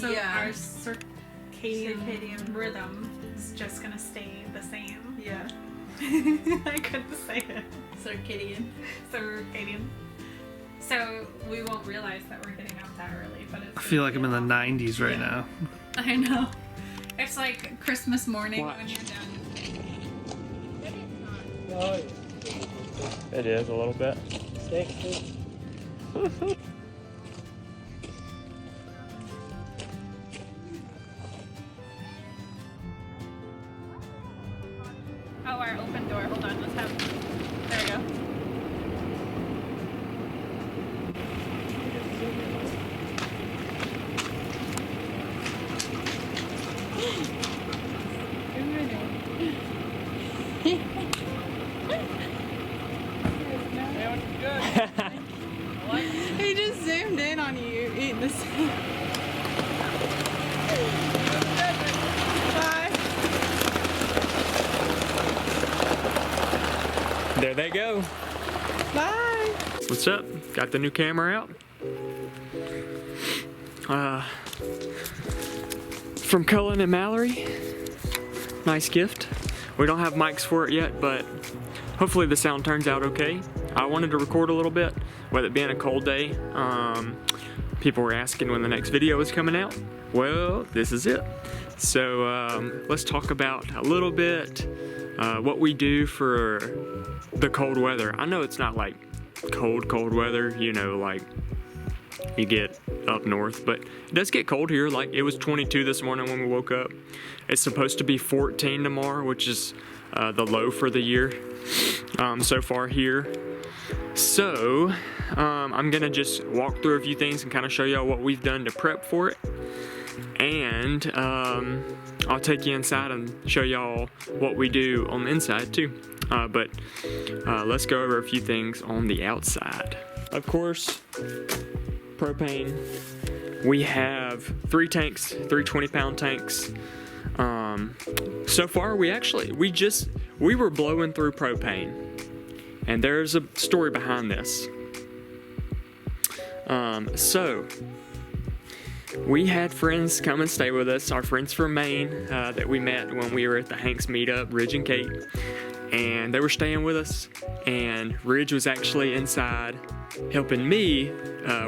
So Yeah. our circadian rhythm is just gonna stay the same. Yeah. I couldn't say it. Circadian. Circadian. So we won't realize that we're getting up that early, but it's. I feel like I'm in the 90s right now. I know. It's like Christmas morning Watch. when you're done. It is a little bit. Oh, our open door. Hold on, let's have. There we go. He just zoomed in on you eating the same. Bye. There they go. Bye. What's up? Got the new camera out. From Cullen and Mallory. Nice gift. We don't have mics for it yet, but hopefully the sound turns out okay. I wanted to record a little bit, with it being a cold day. People were asking when the next video was coming out. Well, this is it. So let's talk about a little bit what we do for the cold weather. I know it's not like cold weather, you know, like you get up north, but it does get cold here. Like it was 22 this morning when we woke up. It's supposed to be 14 tomorrow, which is the low for the year so far here. So I'm gonna just walk through a few things and kind of show y'all what we've done to prep for it, and I'll take you inside and show y'all what we do on the inside too. But let's go over a few things on the outside. Of course, propane. We have 3 tanks, 3 20-pound tanks. So far we were blowing through propane, and there's a story behind this. So we had friends come and stay with us, our friends from Maine that we met when we were at the Hanks meetup, Ridge and Kate, and they were staying with us, and Ridge was actually inside helping me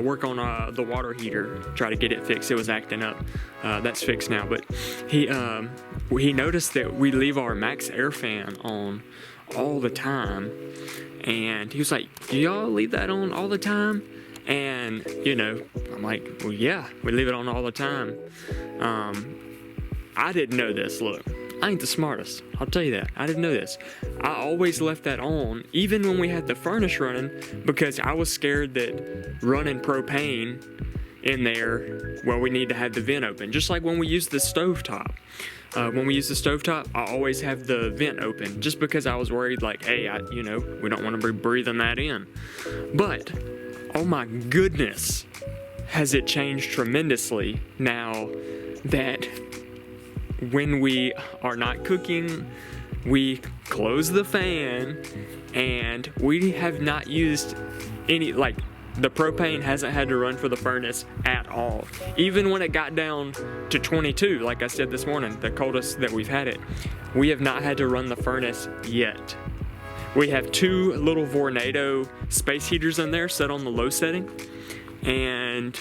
work on the water heater, try to get it fixed. It was acting up. That's fixed now, but he noticed that we leave our max air fan on all the time, and he was like, "Do y'all leave that on all the time?" And you know, I'm like, "Well, yeah, we leave it on all the time." I didn't know this. Look, I ain't the smartest, I'll tell you that. I didn't know this. I always left that on, even when we had the furnace running, because I was scared that running propane in there, well, we need to have the vent open. Just like when we use the stovetop. When we use the stovetop, I always have the vent open, just because I was worried, like, hey, we don't want to be breathing that in. But, oh my goodness, has it changed tremendously now that when we are not cooking, we close the fan, and we have not used any, like, the propane hasn't had to run for the furnace at all. Even when it got down to 22, like I said this morning, the coldest that we've had it, we have not had to run the furnace yet. We have 2 little Vornado space heaters in there set on the low setting, and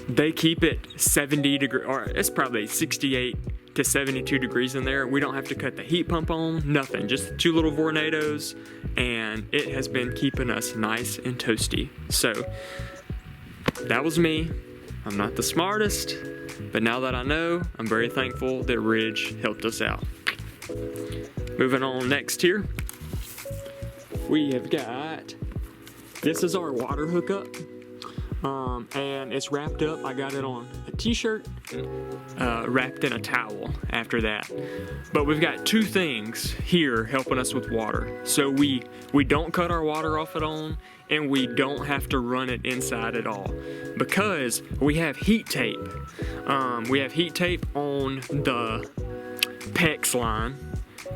they keep it 70 degrees, or it's probably 68 to 72 degrees in there. We don't have to cut the heat pump on, nothing. Just 2 little Vornados, and it has been keeping us nice and toasty. So that was me. I'm not the smartest, but now that I know, I'm very thankful that Ridge helped us out. Moving on next here, we have got, this is our water hookup. And it's wrapped up. I got it on a t-shirt, wrapped in a towel after that. But we've got 2 things here helping us with water. So we don't cut our water off at all, and we don't have to run it inside at all, because we have heat tape. We have heat tape on the PEX line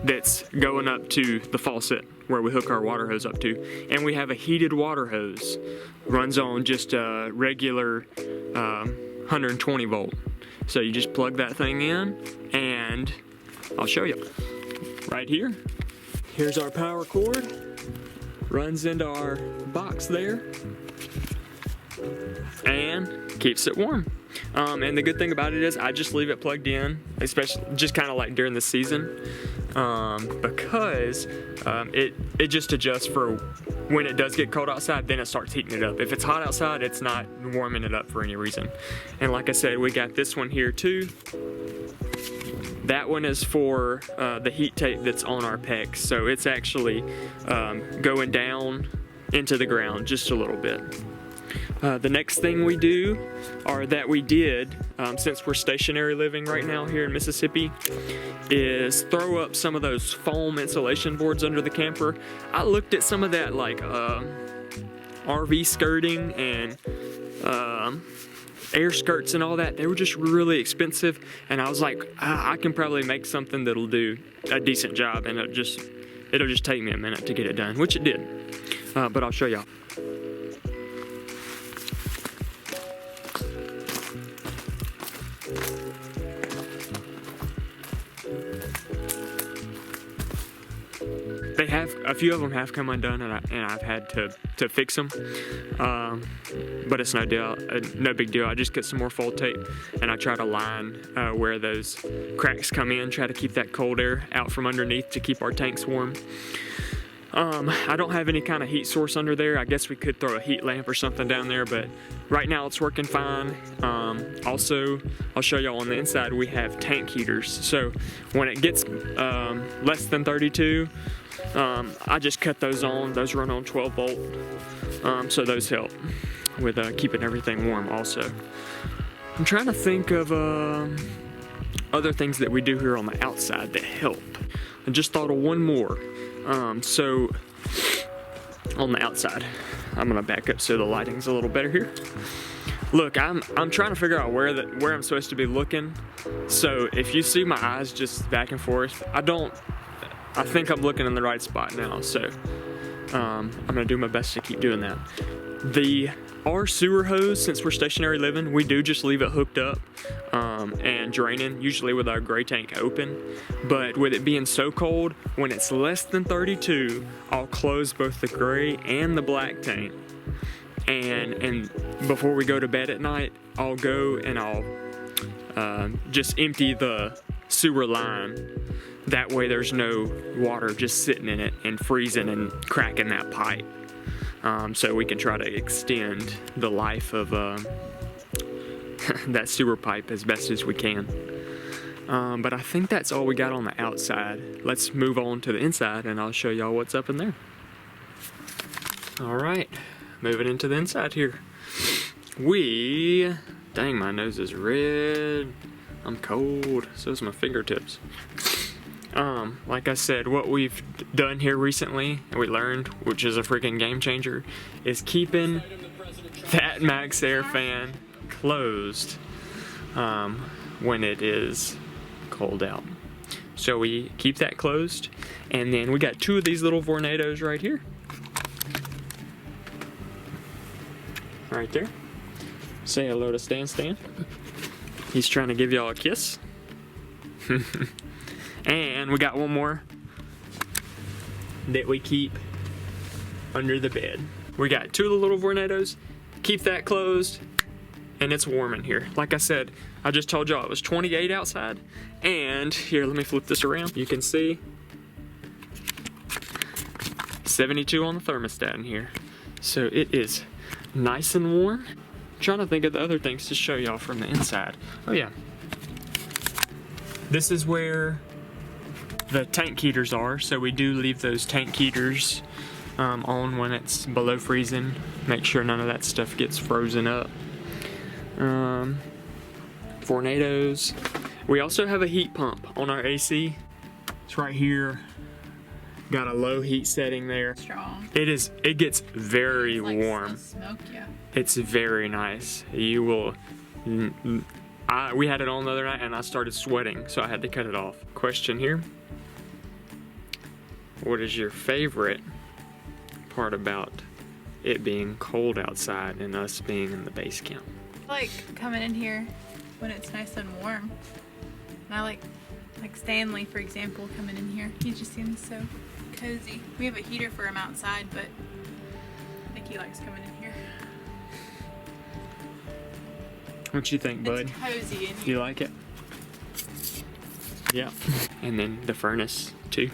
that's going up to the faucet where we hook our water hose up to, and we have a heated water hose. Runs on just a regular 120 volt. So you just plug that thing in, and I'll show you. Right here, here's our power cord. Runs into our box there, and keeps it warm. And the good thing about it is I just leave it plugged in, especially just kind of like during the season, because it just adjusts for when it does get cold outside, then it starts heating it up. If it's hot outside, it's not warming it up for any reason. And like I said, we got this one here too. That one is for the heat tape that's on our pecs, so it's actually going down into the ground just a little bit. The next thing we do, or that we did, since we're stationary living right now here in Mississippi, is throw up some of those foam insulation boards under the camper. I looked at some of that like RV skirting and air skirts and all that. They were just really expensive, and I was like, I can probably make something that'll do a decent job, and it'll just take me a minute to get it done, which it did. But I'll show y'all. They have, a few of them have come undone, and I've had to fix them, but it's no big deal. I just get some more fold tape, and I try to line where those cracks come in, try to keep that cold air out from underneath to keep our tanks warm. I don't have any kind of heat source under there. I guess we could throw a heat lamp or something down there, but right now it's working fine. Also, I'll show y'all on the inside, we have tank heaters. So when it gets less than 32, I just cut those on. Those run on 12 volt, so those help with keeping everything warm also. I'm trying to think of other things that we do here on the outside that help. I just thought of one more. So on the outside, I'm gonna back up so the lighting's a little better here. Look, I'm trying to figure out where I'm supposed to be looking. So if you see my eyes just back and forth, I think I'm looking in the right spot now. So I'm gonna do my best to keep doing that. Our sewer hose, since we're stationary living, we do just leave it hooked up and draining, usually with our gray tank open. But with it being so cold, when it's less than 32, I'll close both the gray and the black tank. And before we go to bed at night, I'll go and I'll just empty the sewer line. That way there's no water just sitting in it and freezing and cracking that pipe. So we can try to extend the life of that sewer pipe as best as we can. But I think that's all we got on the outside. Let's move on to the inside and I'll show y'all what's up in there. All right, moving into the inside here. Dang, my nose is red. I'm cold, so is my fingertips. Like I said, what we've done here recently, and we learned, which is a freaking game changer, is keeping that max air fan closed when it is cold out. So we keep that closed, and then we got two of these little tornadoes right here. Right there. Say hello to Stan. He's trying to give y'all a kiss. And we got one more that we keep under the bed. We got two of the little tornadoes. Keep that closed, and it's warm in here. Like I said, I just told y'all it was 28 outside, and here, let me flip this around. You can see 72 on the thermostat in here. So it is nice and warm. I'm trying to think of the other things to show y'all from the inside. Oh yeah. This is where the tank heaters are, so we do leave those tank heaters on when it's below freezing. Make sure none of that stuff gets frozen up. Tornadoes. We also have a heat pump on our AC. It's right here. Got a low heat setting there. Strong. It gets very warm. Smoke, yeah. It's very nice. You will. We had it on the other night and I started sweating, so I had to cut it off. Question here. What is your favorite part about it being cold outside and us being in the base camp? I like coming in here when it's nice and warm. And I like Stanley, for example, coming in here. He just seems so cozy. We have a heater for him outside, but I think he likes coming in here. What you think, bud? It's cozy in here. You like it? Yeah. And then the furnace too.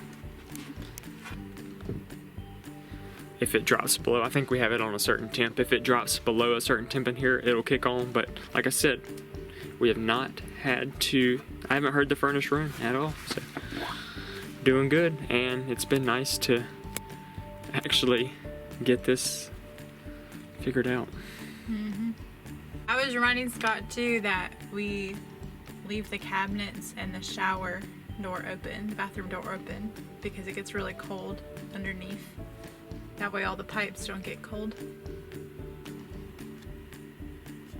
If it drops below, I think we have it on a certain temp. If it drops below a certain temp in here, it'll kick on. But like I said, we have not had to, I haven't heard the furnace run at all. So doing good. And it's been nice to actually get this figured out. I was reminding Scott too that we leave the cabinets and the shower door open, the bathroom door open, because it gets really cold underneath. That way all the pipes don't get cold.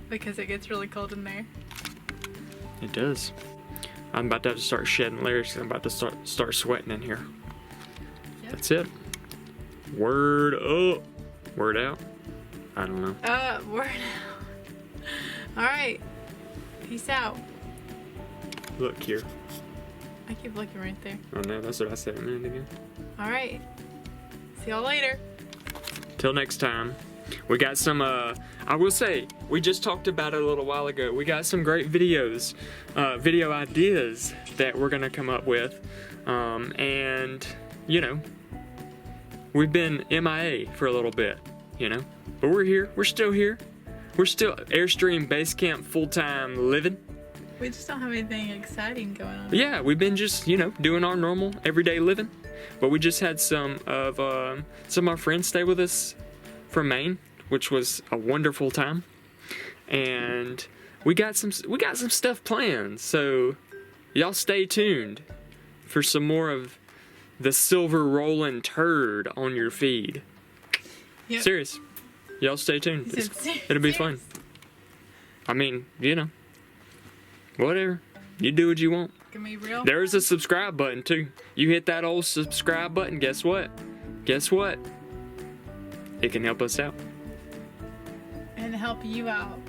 Because it gets really cold in there. It does. I'm about to have to start shedding layers because I'm about to start sweating in here. Yep. That's it. Word up. Word out. I don't know. Word out. Alright. Peace out. Look here. I keep looking right there. Oh no, that's what I said a minute ago. Alright. See y'all later. Till next time. We got some, I will say, we just talked about it a little while ago. We got some great videos, video ideas that we're gonna come up with. And, you know, we've been MIA for a little bit, you know, but we're here. We're still here. We're still Airstream Basecamp full-time living. We just don't have anything exciting going on. Yeah, we've been just, you know, doing our normal everyday living. But we just had some of our friends stay with us from Maine, which was a wonderful time. And we got some stuff planned. So y'all stay tuned for some more of the silver rolling turd on your feed. Yep. Serious. Y'all stay tuned. It'll be fun. I mean, you know, whatever. You do what you want. Can we real? There's a subscribe button too. You hit that old subscribe button, guess what? Guess what? It can help us out. And help you out,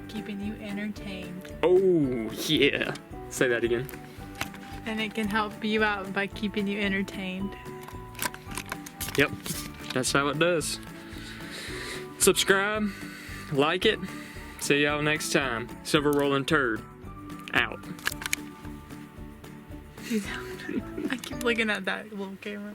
keeping you entertained. Oh, yeah. Say that again. And it can help you out by keeping you entertained. Yep. That's how it does. Subscribe, like it. See y'all next time. Silver Rolling Turd. Out. I keep looking at that little camera.